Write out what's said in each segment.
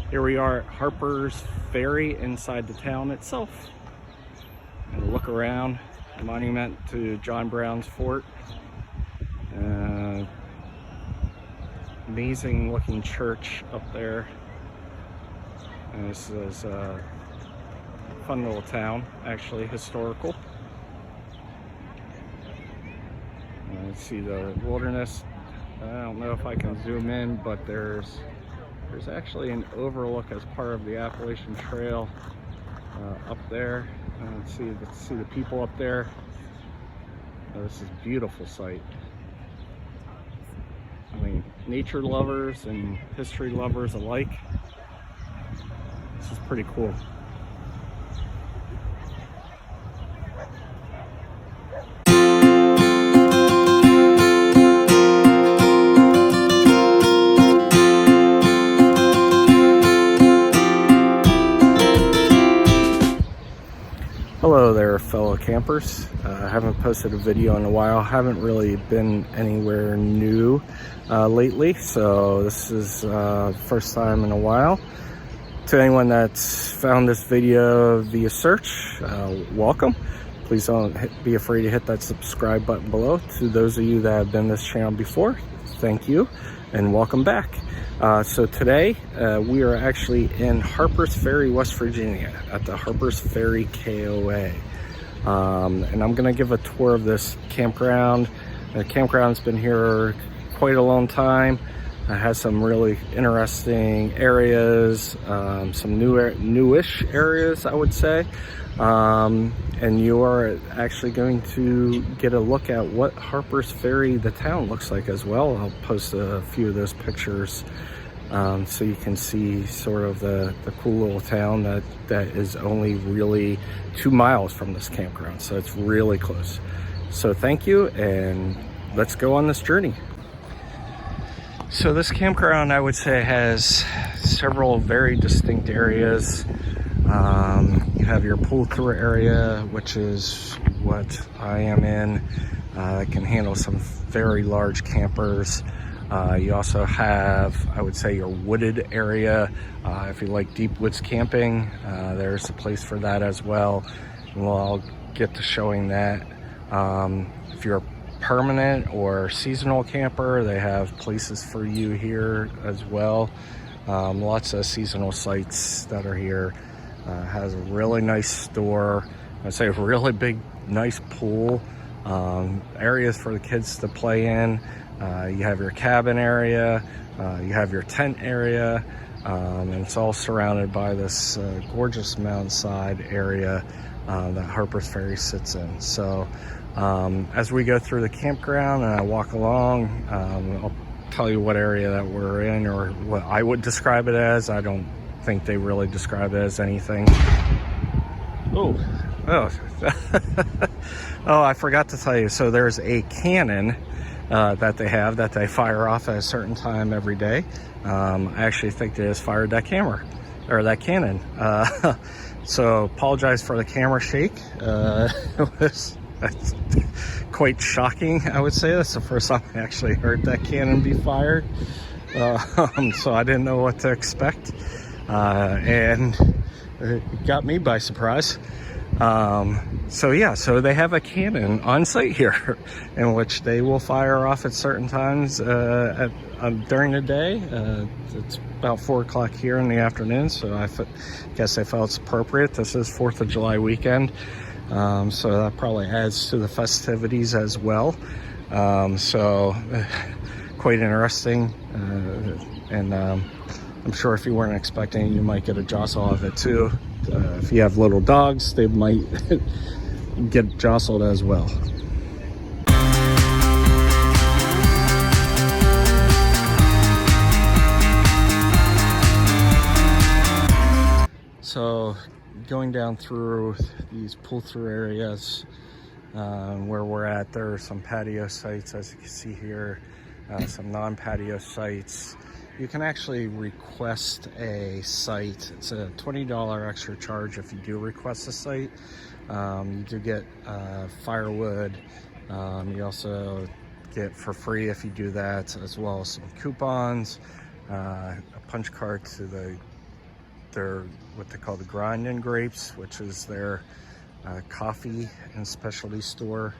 Here we are at Harpers Ferry inside the town itself. And look around, a monument to John Brown's fort. Amazing looking church up there. And this is a fun little town, actually historical. Let's see the wilderness. I don't know if I can zoom in, but there's actually an overlook as part of the Appalachian Trail up there. Let's see the people up there. This is a beautiful sight. I mean, nature lovers and history lovers alike. This is pretty cool. Hello there, fellow campers. I haven't posted a video in a while. Haven't really been anywhere new lately, so this is the first time in a while. To anyone that's found this video via search, welcome. Please don't be afraid to hit that subscribe button below. To those of you that have been this channel before, thank you and welcome back. So today we are actually in Harpers Ferry, West Virginia at the Harpers Ferry KOA. And I'm gonna give a tour of this campground. The campground's been here quite a long time. It has some really interesting areas, some newish areas, I would say. And you are actually going to get a look at what Harpers Ferry, the town, looks like as well. I'll post a few of those pictures so you can see sort of the cool little town that is only really 2 miles from this campground. So it's really close. So thank you, and let's go on this journey. So this campground, I would say, has several very distinct areas. You have your pull-through area, which is what I am in. It can handle some very large campers. You also have, I would say, your wooded area. If you like deep woods camping, there's a place for that as well. And I'll get to showing that. If you're a permanent or seasonal camper, they have places for you here as well. Lots of seasonal sites that are here. Has a really nice store. I'd say a really big, nice pool. Areas for the kids to play in. You have your cabin area. You have your tent area. And it's all surrounded by this gorgeous mountainside area that Harpers Ferry sits in. So as we go through the campground and I walk along, I'll tell you what area that we're in, or what I would describe it as. I don't think they really describe it as anything. Oh, I forgot to tell you. So there's a cannon that they have that they fire off at a certain time every day. I actually think they just fired that camera, or that cannon. So apologize for the camera shake. It was quite shocking, I would say. That's the first time I actually heard that cannon be fired. So I didn't know what to expect. And it got me by surprise. So yeah, so they have a cannon on site here in which they will fire off at certain times during the day. It's about 4 o'clock here in the afternoon, so I guess I felt it's appropriate. This is 4th of July weekend, so that probably adds to the festivities as well. So quite interesting, and I'm sure if you weren't expecting it, you might get a jostle of it too. If you have little dogs, they might get jostled as well. So going down through these pull-through areas where we're at, there are some patio sites, as you can see here, some non-patio sites. You can actually request a site. It's a $20 extra charge if you do request a site. You do get firewood. You also get for free if you do that, as well as some coupons, a punch card to the their what they call the grinding grapes, which is their coffee and specialty store.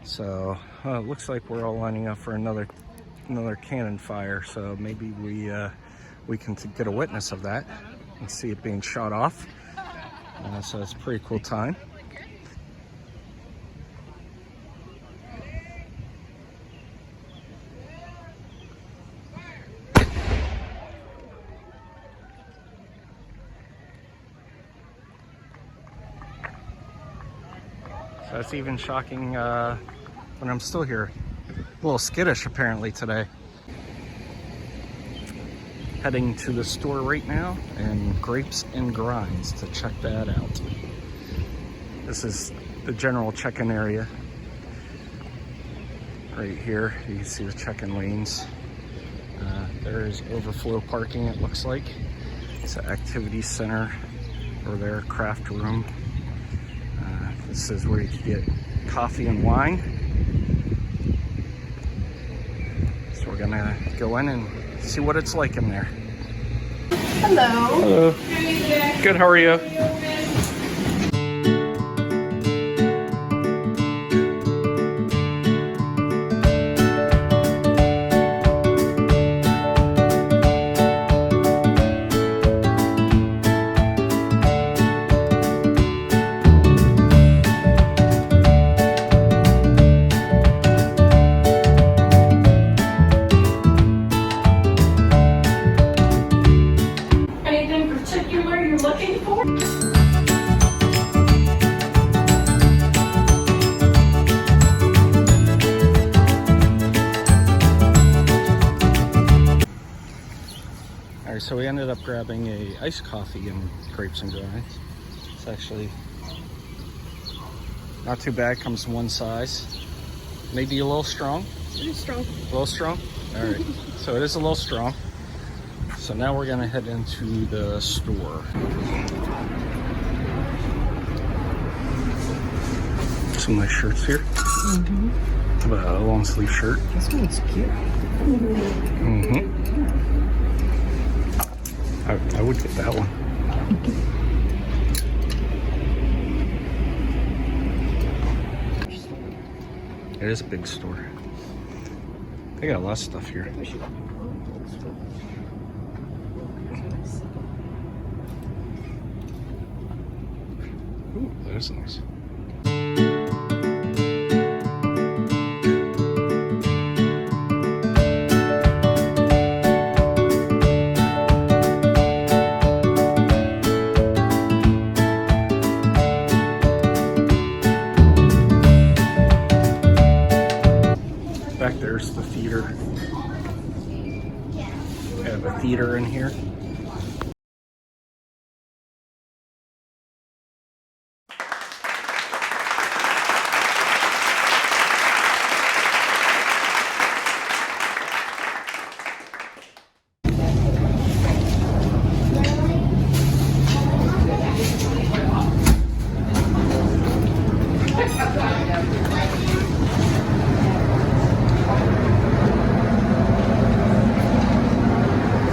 So it looks like we're all lining up for another cannon fire. So maybe we can get a witness of that and see it being shot off. So it's a pretty cool time. So it's even shocking when I'm still here. A little skittish apparently today. Heading to the store right now, and Grapes and Grinds to check that out. This is the general check-in area. Right here, you can see the check-in lanes. There's overflow parking, it looks like. It's an activity center or their craft room. This is where you can get coffee and wine. So we're gonna go in and see what it's like in there. Hello. Hello. How are you doing? Good, how are you? So we ended up grabbing a iced coffee and Grapes and Grinds. It's actually not too bad, comes in one size. Maybe a little strong. It is strong. A little strong? All right, so it is a little strong. So now we're gonna head into the store. Some nice shirts here. Mm-hmm. A long sleeve shirt. This one's cute. Mm-hmm. I would get that one. It is a big store. They got a lot of stuff here. Ooh, that is nice. Back there's the theater. We have a theater in here.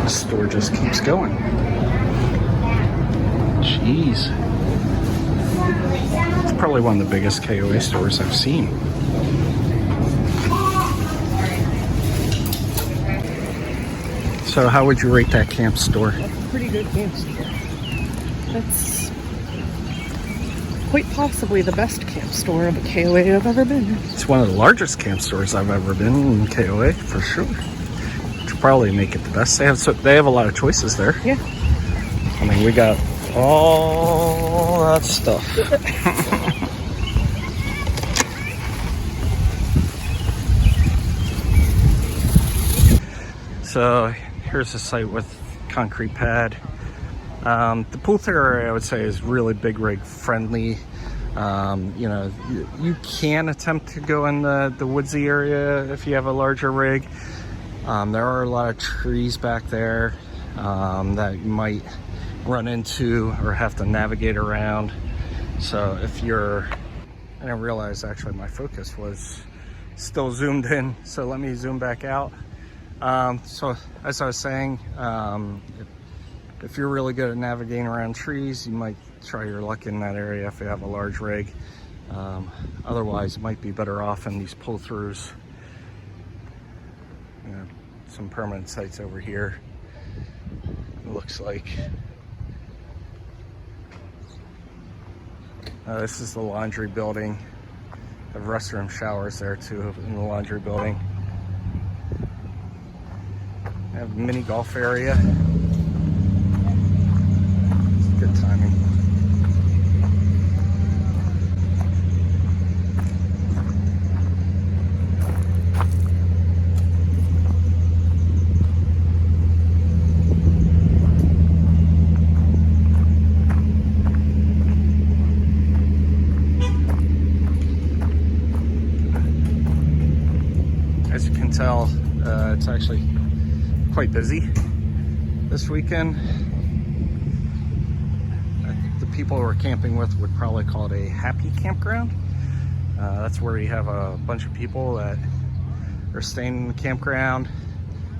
Store just keeps going. Jeez. It's probably one of the biggest KOA stores I've seen. So how would you rate that camp store? That's a pretty good camp store. That's quite possibly the best camp store of a KOA I've ever been. It's one of the largest camp stores I've ever been in KOA, for sure. Probably make it the best. They have a lot of choices there. Yeah. I mean, we got all that stuff. So here's a site with concrete pad. The pool area, I would say, is really big rig friendly. You know, you can attempt to go in the woodsy area if you have a larger rig. There are a lot of trees back there that you might run into or have to navigate around. So if you're, I didn't realize actually my focus was still zoomed in, so let me zoom back out. So as I was saying, if you're really good at navigating around trees, you might try your luck in that area if you have a large rig. Otherwise, you might be better off in these pull-throughs. Some permanent sites over here, it looks like. This is the laundry building. They have restroom showers there too in the laundry building. They have a mini golf area. Good timing. As you can tell, it's actually quite busy this weekend. The people we're camping with would probably call it a happy campground. That's where you have a bunch of people that are staying in the campground,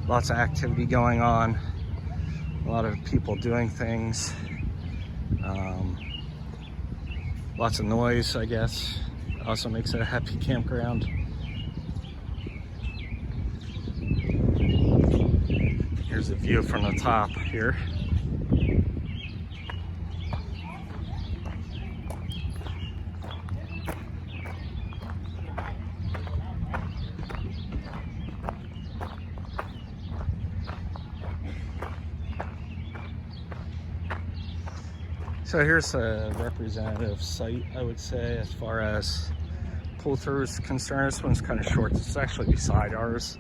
lots of activity going on, a lot of people doing things, lots of noise, I guess. Also makes it a happy campground. Here's a view from the top here. So here's a representative site, I would say, as far as pull-through is concerned. This one's kind of short. It's actually beside ours.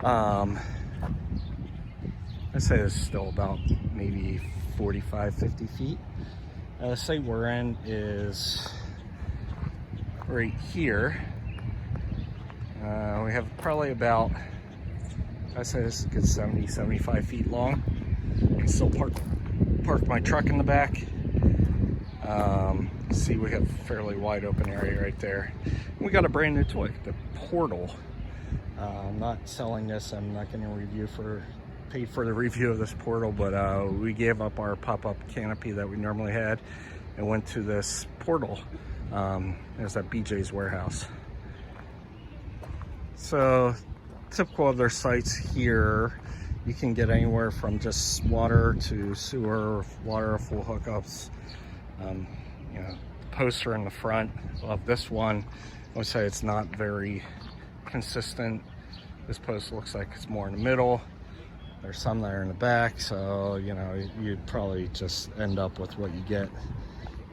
I'd say it's still about maybe 45, 50 feet. The site we're in is right here. We have probably about, I'd say this is a good 70, 75 feet long. I can still park my truck in the back. See, we have a fairly wide open area right there. And we got a brand new toy, the portal. I'm not selling this. I'm not going to pay for the review of this portal, but we gave up our pop-up canopy that we normally had and went to this portal. It's at BJ's warehouse. So typical of their sites here, you can get anywhere from just water to sewer, water, full hookups. You know, poster in the front of this one, I would say it's not very consistent. This post looks like it's more in the middle. There's some that are in the back, so you know, you'd probably just end up with what you get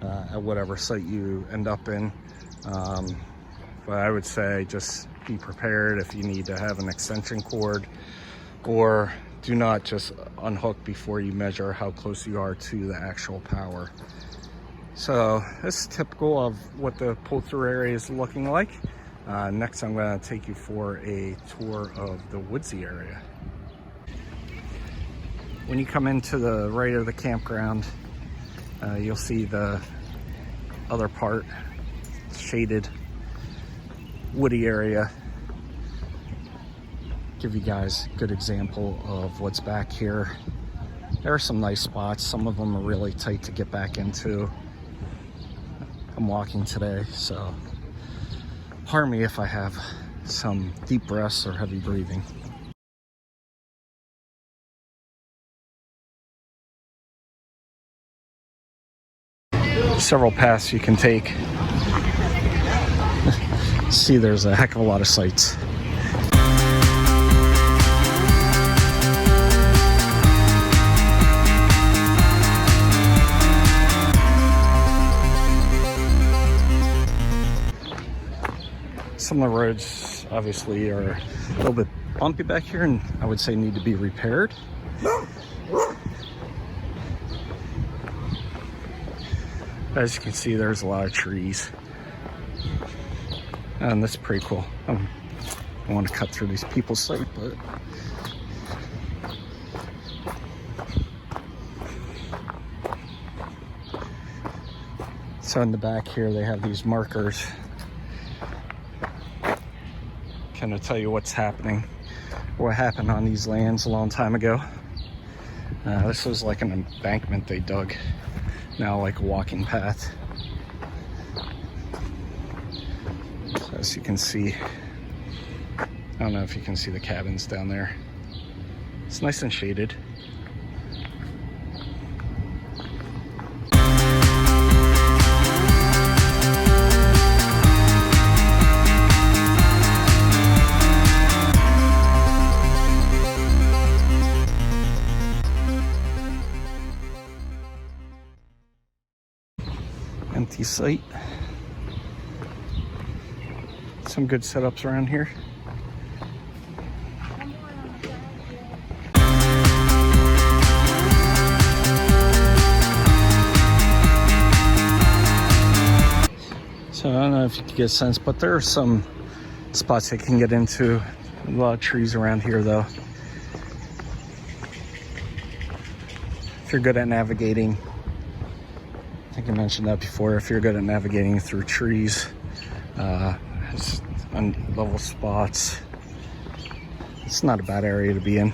at whatever site you end up in. But I would say just be prepared if you need to have an extension cord, or do not just unhook before you measure how close you are to the actual power. So this is typical of what the pull-through area is looking like. Next, I'm going to take you for a tour of the woodsy area. When you come into the right of the campground, you'll see the other part, shaded, woody area. Give you guys a good example of what's back here. There are some nice spots. Some of them are really tight to get back into. I'm walking today, so pardon me if I have some deep breaths or heavy breathing. Several paths you can take. See, there's a heck of a lot of sites. Some of the roads obviously are a little bit bumpy back here, and I would say need to be repaired. As you can see, there's a lot of trees, and that's pretty cool. I don't want to cut through these people's site, but so in the back here they have these markers, kind of tell you what's happening, what happened on these lands a long time ago. This was like an embankment they dug, now like a walking path. So as you can see, I don't know if you can see the cabins down there. It's nice and shaded. Empty site. Some good setups around here. So I don't know if you can get a sense, but there are some spots they can get into. A lot of trees around here though. If you're good at navigating, I think I mentioned that before, if you're good at navigating through trees, on level spots, it's not a bad area to be in.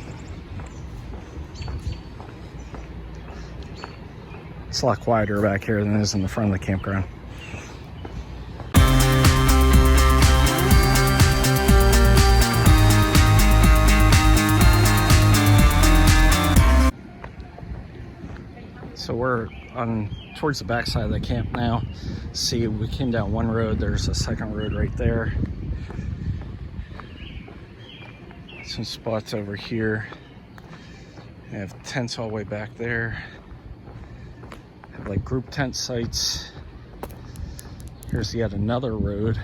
It's a lot quieter back here than it is in the front of the campground. So we're on towards the back side of the camp now. See, we came down one road, there's a second road right there. Some spots over here. I have tents all the way back there. I have like group tent sites. Here's yet another road.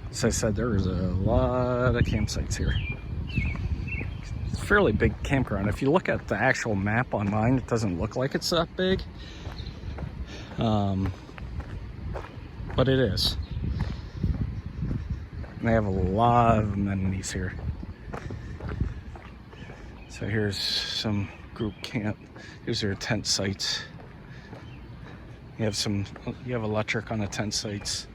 As I said, there is a lot of campsites here. Fairly big campground. If you look at the actual map online, it doesn't look like it's that big, but it is. And they have a lot of amenities here. So here's some group camp. Here's your tent sites. You have electric on the tent sites.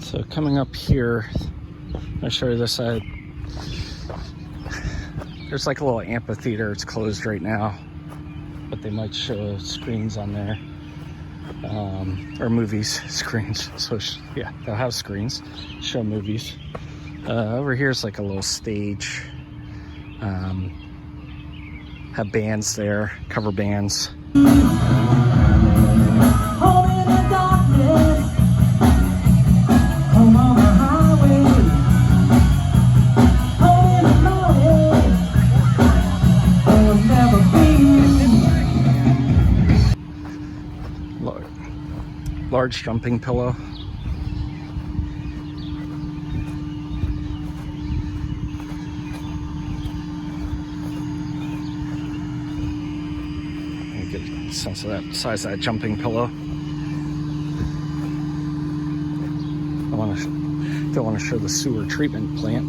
So coming up here, I'll show you this side. There's like a little amphitheater. It's closed right now, but they might show screens on there, or movies screens. So yeah, they'll have screens, show movies. Over here is like a little stage. Have bands there, cover bands. Large jumping pillow. You get a sense of that size of that jumping pillow. Don't want to show the sewer treatment plant.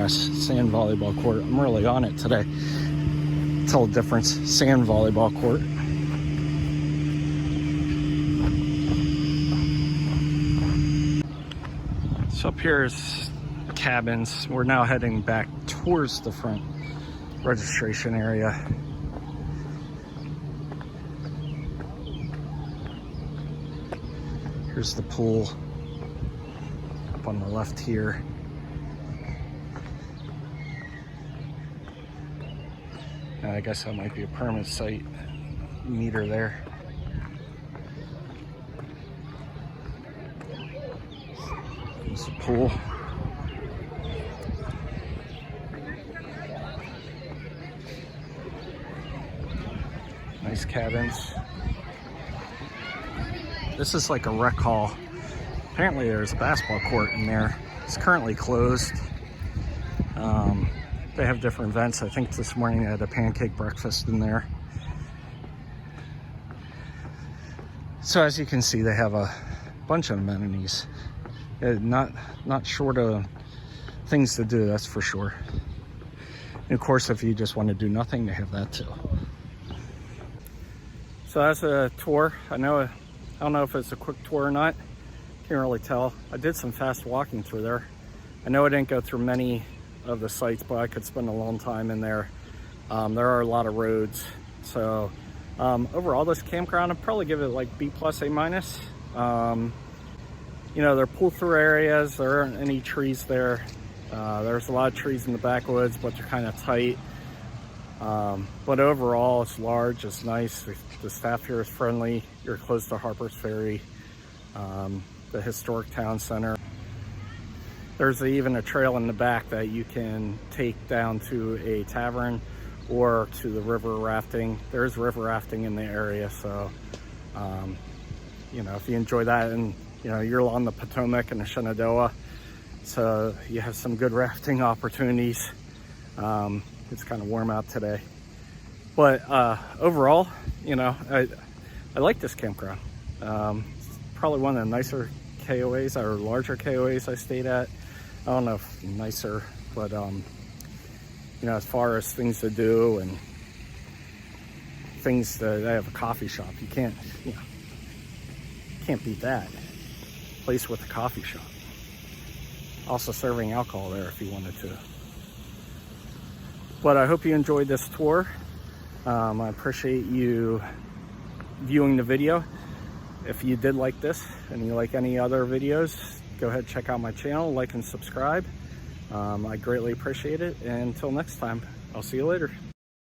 Sand volleyball court. I'm really on it today. Tell the difference. Sand volleyball court. So up here is cabins. We're now heading back towards the front registration area. Here's the pool up on the left here. I guess that might be a permit site meter there. There's the pool. Nice cabins. This is like a rec hall. Apparently there's a basketball court in there. It's currently closed. They have different events. I think this morning they had a pancake breakfast in there. So as you can see, they have a bunch of amenities. Not short of things to do, that's for sure. And of course, if you just want to do nothing, they have that too. So that's a tour. I don't know if it's a quick tour or not. Can't really tell. I did some fast walking through there. I know I didn't go through many of the sites, but I could spend a long time in there. There are a lot of roads. So overall, this campground, I'd probably give it like B+, A-. You know, there are pull-through areas. There aren't any trees there. There's a lot of trees in the backwoods, but they're kind of tight. But overall, it's large, it's nice. The staff here is friendly. You're close to Harpers Ferry, the historic town center. There's even a trail in the back that you can take down to a tavern or to the river rafting. There's river rafting in the area, so you know, if you enjoy that, and you know, you're on the Potomac and the Shenandoah, so you have some good rafting opportunities. It's kind of warm out today, but overall, you know, I like this campground. It's probably one of the nicer KOAs or larger KOAs I stayed at. I don't know if nicer, but you know, as far as things to do and things that they have a coffee shop, you can't beat that. Place with a coffee shop. Also serving alcohol there if you wanted to. But I hope you enjoyed this tour. I appreciate you viewing the video. If you did like this and you like any other videos, go ahead, check out my channel, like and subscribe. I greatly appreciate it. And until next time, I'll see you later.